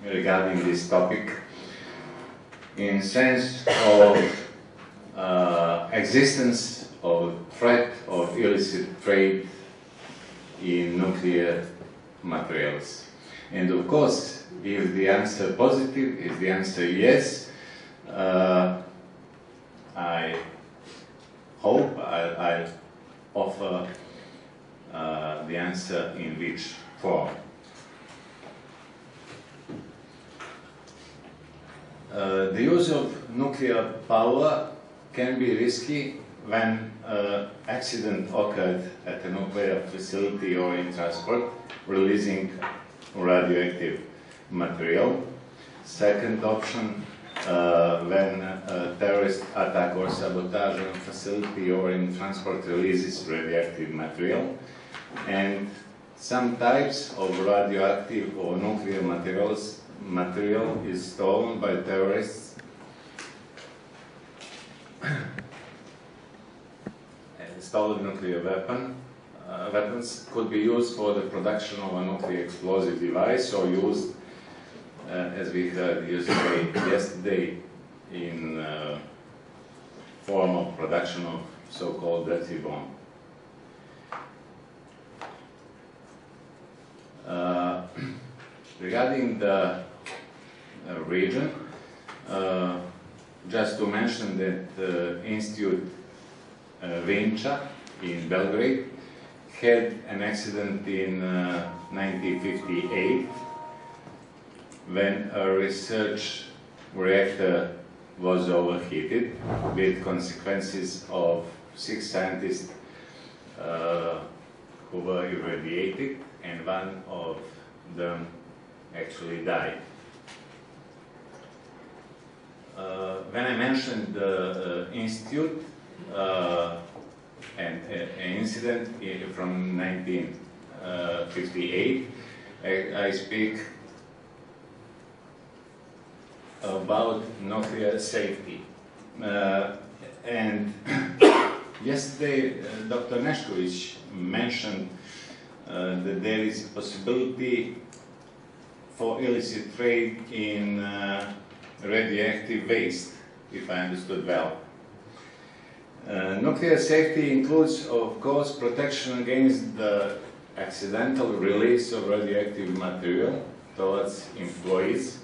regarding this topic in sense of existence of threat of illicit trade in nuclear materials. And of course, if the answer positive, if the answer yes, I hope I'll offer the answer in which form. The use of nuclear power can be risky when accident occurred at a nuclear facility or in transport, releasing radioactive material. Second option, when a terrorist attack or sabotage on a facility or in transport releases radioactive material. And some types of radioactive or nuclear material is stolen by terrorists stolen nuclear weapons could be used for the production of a nuclear explosive device or used, as we heard yesterday, in form of production of so-called dirty bomb. Regarding the region, just to mention that the Institute Vinča in Belgrade had an accident in 1958 when a research reactor was overheated, with consequences of 6 scientists who were irradiated, and one of them actually died. When I mentioned the institute and an incident from 1958, I speak about nuclear safety. And yesterday, Dr. Nešković mentioned that there is a possibility for illicit trade in radioactive waste, if I understood well. Nuclear safety includes, of course, protection against the accidental release of radioactive material towards employees,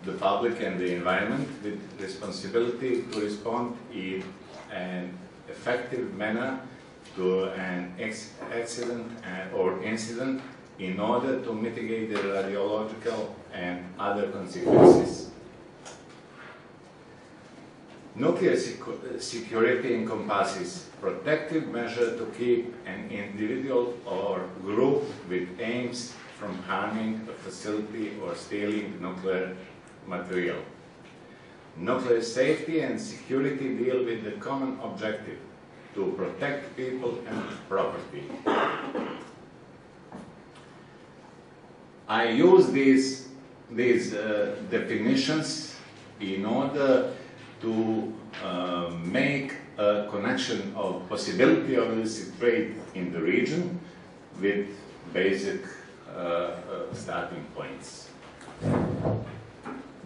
the public and the environment, with responsibility to respond in an effective manner to an accident or incident in order to mitigate the radiological and other consequences. Nuclear security encompasses protective measures to keep an individual or group with aims from harming a facility or stealing nuclear material. Nuclear safety and security deal with the common objective to protect people and property. I use these definitions in order to make a connection of possibility of illicit trade in the region with basic starting points.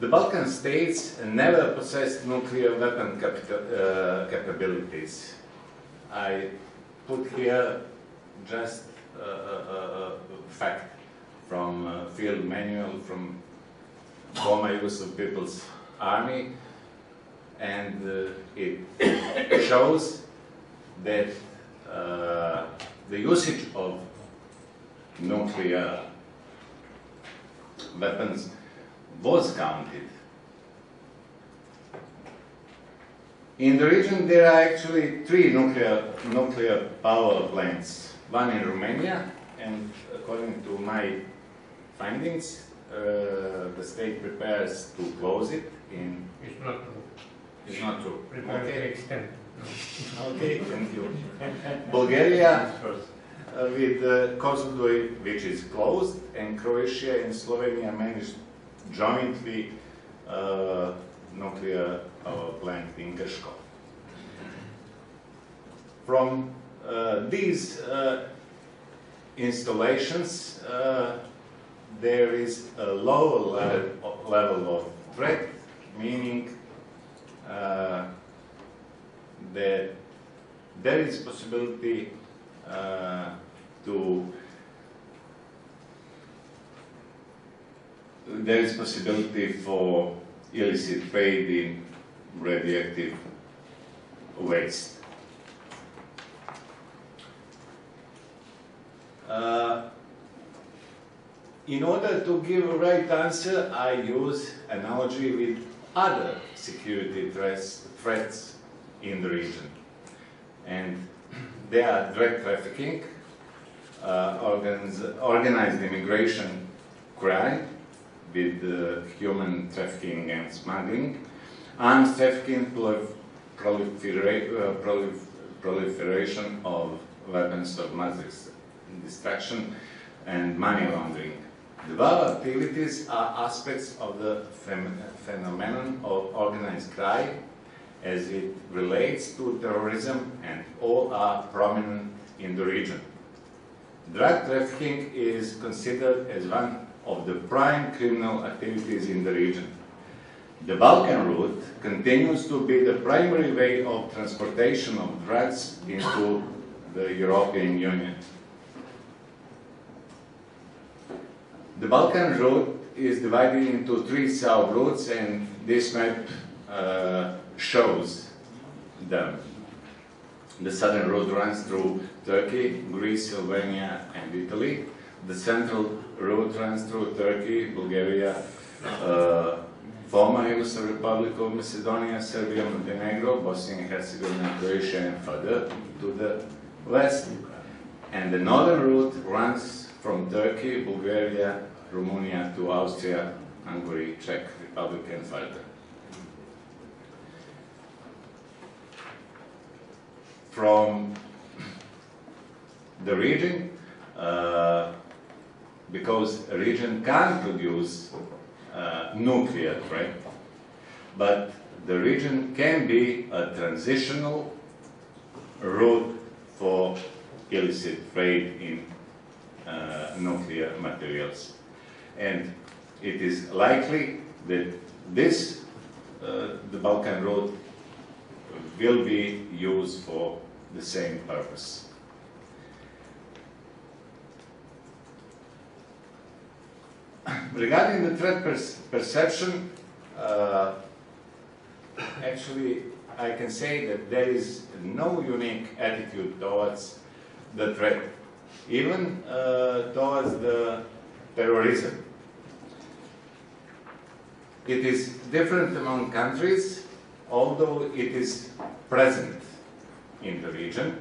The Balkan states never possessed nuclear weapon capabilities. I put here just a fact from a field manual from former Yugoslav People's Army, and it shows that the usage of nuclear weapons was counted. In the region there are actually 3 nuclear power plants, one in Romania, and according to my findings, the state prepares to close it in... It's not true. It's not true. Prepare to extend. Okay, thank you. Bulgaria with Kozloduy, which is closed, and Croatia and Slovenia managed jointly nuclear power plant in Krško. From these installations, there is a lower level of threat, meaning that there is possibility for illicit trade in radioactive waste. In order to give a right answer, I use analogy with other security threats in the region. And they are drug trafficking, organized immigration crime with human trafficking and smuggling, arms trafficking, proliferation of weapons of mass destruction, and money laundering. The above activities are aspects of the phenomenon of organized crime as it relates to terrorism, and all are prominent in the region. Drug trafficking is considered as one of the prime criminal activities in the region. The Balkan route continues to be the primary way of transportation of drugs into the European Union. The Balkan route is divided into 3 sub-routes, and this map shows them. The southern route runs through Turkey, Greece, Slovenia, and Italy. The central route runs through Turkey, Bulgaria, former Yugoslav Republic of Macedonia, Serbia, Montenegro, Bosnia and Herzegovina, Croatia, and further to the west. And the northern route runs from Turkey, Bulgaria, Romania to Austria, Hungary, Czech Republic, and further. From the region, because a region can't produce nuclear threat, but the region can be a transitional route for illicit trade in nuclear materials. And it is likely that this, the Balkan route, will be used for the same purpose. Regarding the threat perception, actually I can say that there is no unique attitude towards the threat, even towards the terrorism. It is different among countries, although it is present in the region.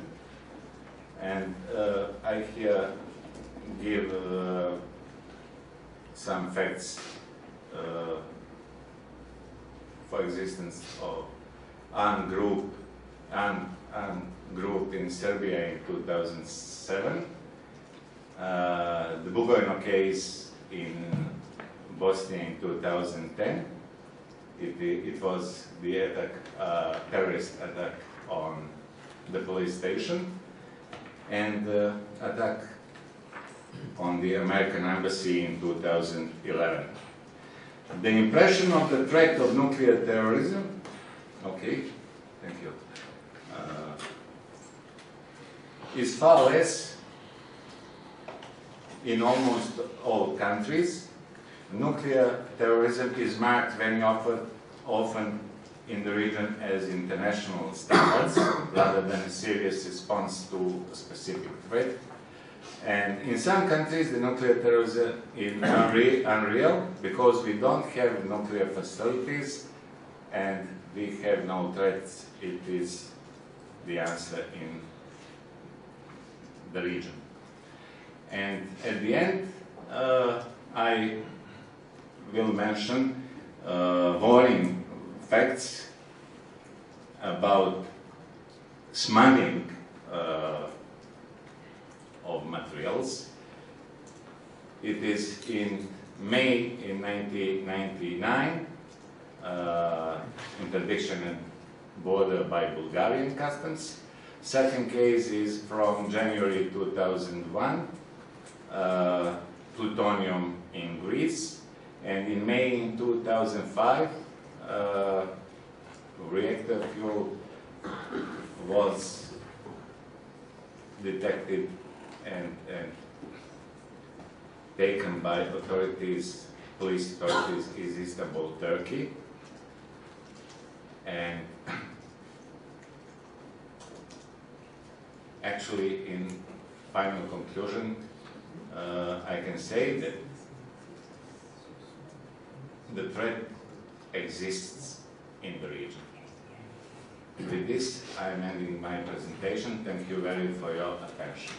And I here give some facts for existence of armed group in Serbia in 2007, the Bugojno case in Bosnia in 2010. It was the attack, terrorist attack on the police station, and attack on the American embassy in 2011. The impression of the threat of nuclear terrorism, okay, thank you, is far less in almost all countries. Nuclear terrorism is marked very often in the region as international standards rather than a serious response to a specific threat. And in some countries, the nuclear terrorism is unreal because we don't have nuclear facilities and we have no threats. It is the answer in the region. And at the end, I will mention worrying facts about smuggling of materials. It is in May in 1999, interdiction at border by Bulgarian customs. Second case is from January 2001, plutonium in Greece, and in May 2005, reactor fuel was detected and taken by authorities, police authorities in Istanbul, Turkey. And actually, in final conclusion, I can say that the threat exists in the region. With this, I am ending my presentation. Thank you very much for your attention.